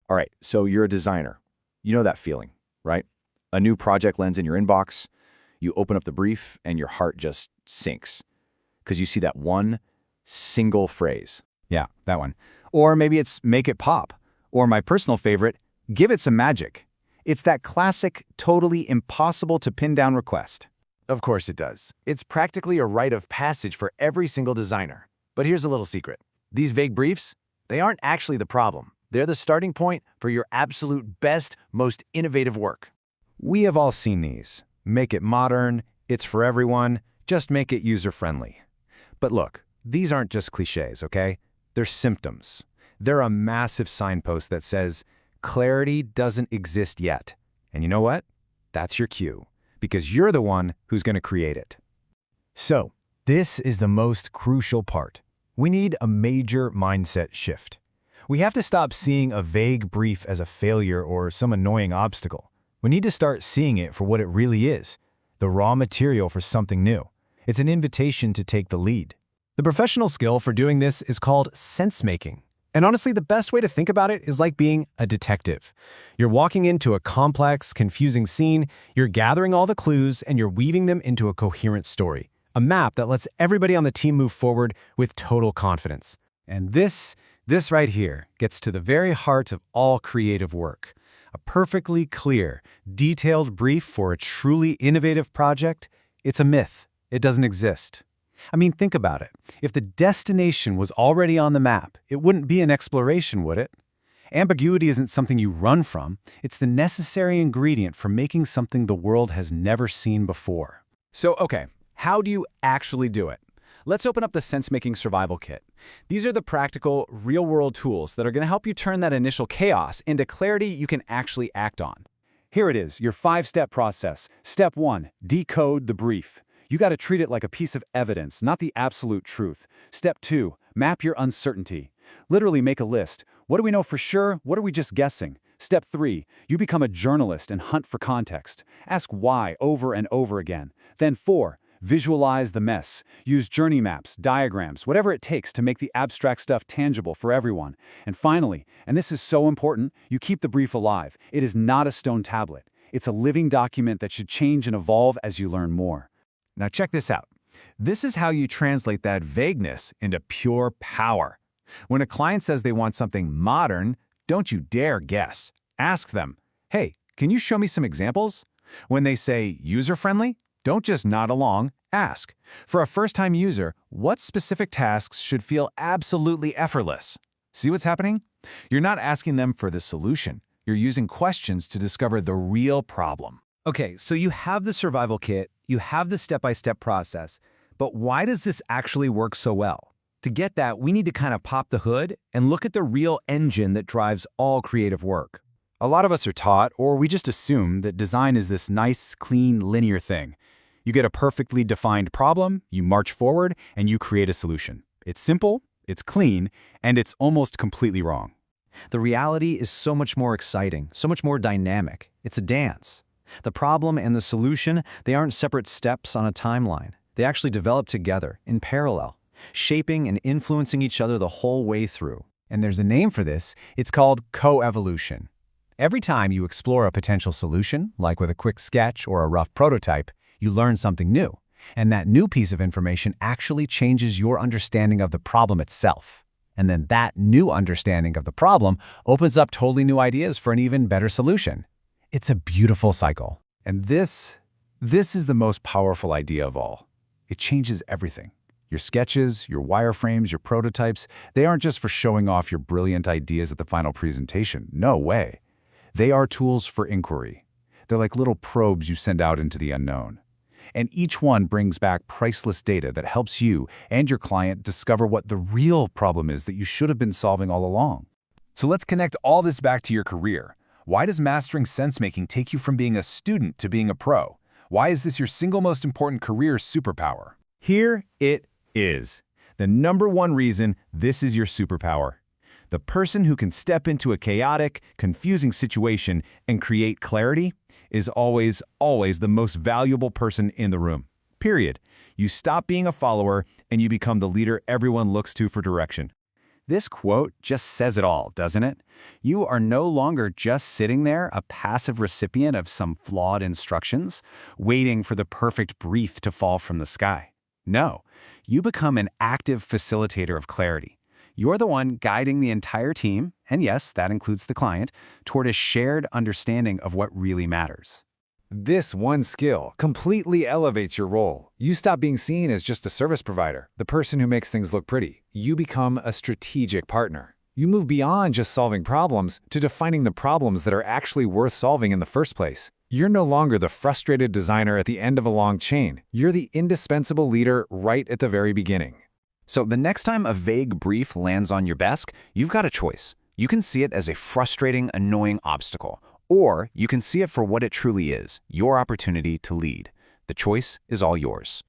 All right, so you're a designer. You know that feeling, right? A new project lands in your inbox, you open up the brief, and your heart just sinks because you see that one single phrase. Yeah, that one. Or maybe it's make it pop. Or my personal favorite, give it some magic. It's that classic, totally impossible to pin down request. Of course it does. It's practically a rite of passage for every single designer. But here's a little secret. These vague briefs, they aren't actually the problem. They're the starting point for your absolute best, most innovative work. We have all seen these. Make it modern, it's for everyone, just make it user-friendly. But look, these aren't just cliches, okay? They're symptoms. They're a massive signpost that says, clarity doesn't exist yet. And you know what? That's your cue, because you're the one who's going to create it. So, this is the most crucial part. We need a major mindset shift. We have to stop seeing a vague brief as a failure or some annoying obstacle. We need to start seeing it for what it really is, the raw material for something new. It's an invitation to take the lead. The professional skill for doing this is called sense-making. And honestly, the best way to think about it is like being a detective. You're walking into a complex, confusing scene, you're gathering all the clues, and you're weaving them into a coherent story. A map that lets everybody on the team move forward with total confidence. And this right here gets to the very heart of all creative work. A perfectly clear, detailed brief for a truly innovative project, it's a myth. It doesn't exist. I mean, think about it. If the destination was already on the map, it wouldn't be an exploration, would it? Ambiguity isn't something you run from. It's the necessary ingredient for making something the world has never seen before. So, okay, how do you actually do it? Let's open up the Sense-Making Survival Kit. These are the practical, real-world tools that are going to help you turn that initial chaos into clarity you can actually act on. Here it is, your 5-step process. Step 1, decode the brief. You got to treat it like a piece of evidence, not the absolute truth. Step 2, map your uncertainty. Literally make a list. What do we know for sure? What are we just guessing? Step 3, you become a journalist and hunt for context. Ask why over and over again. Then 4, visualize the mess. Use journey maps, diagrams, whatever it takes to make the abstract stuff tangible for everyone. And finally, and this is so important, you keep the brief alive. It is not a stone tablet. It's a living document that should change and evolve as you learn more. Now check this out. This is how you translate that vagueness into pure power. When a client says they want something modern, don't you dare guess. Ask them, hey, can you show me some examples? When they say user-friendly, don't just nod along, ask. For a first-time user, what specific tasks should feel absolutely effortless? See what's happening? You're not asking them for the solution. You're using questions to discover the real problem. Okay, so you have the survival kit, you have the step-by-step process, but why does this actually work so well? To get that, we need to kind of pop the hood and look at the real engine that drives all creative work. A lot of us are taught, or we just assume, that design is this nice, clean, linear thing. You get a perfectly defined problem, you march forward, and you create a solution. It's simple, it's clean, and it's almost completely wrong. The reality is so much more exciting, so much more dynamic. It's a dance. The problem and the solution, they aren't separate steps on a timeline. They actually develop together, in parallel, shaping and influencing each other the whole way through. And there's a name for this. It's called co-evolution. Every time you explore a potential solution, like with a quick sketch or a rough prototype, you learn something new. And that new piece of information actually changes your understanding of the problem itself. And then that new understanding of the problem opens up totally new ideas for an even better solution. It's a beautiful cycle. And this is the most powerful idea of all. It changes everything. Your sketches, your wireframes, your prototypes, they aren't just for showing off your brilliant ideas at the final presentation. No way. They are tools for inquiry. They're like little probes you send out into the unknown. And each one brings back priceless data that helps you and your client discover what the real problem is that you should have been solving all along. So let's connect all this back to your career. Why does mastering sense-making take you from being a student to being a pro? Why is this your single most important career superpower? Here it is. The #1 reason this is your superpower. The person who can step into a chaotic, confusing situation and create clarity is always the most valuable person in the room. Period. You stop being a follower and you become the leader everyone looks to for direction. This quote just says it all, doesn't it? You are no longer just sitting there, a passive recipient of some flawed instructions, waiting for the perfect brief to fall from the sky. No, you become an active facilitator of clarity. You're the one guiding the entire team, and yes, that includes the client, toward a shared understanding of what really matters. This one skill completely elevates your role. You stop being seen as just a service provider, the person who makes things look pretty. You become a strategic partner. You move beyond just solving problems to defining the problems that are actually worth solving in the first place. You're no longer the frustrated designer at the end of a long chain. You're the indispensable leader right at the very beginning. So the next time a vague brief lands on your desk, you've got a choice. You can see it as a frustrating, annoying obstacle, or you can see it for what it truly is, your opportunity to lead. The choice is all yours.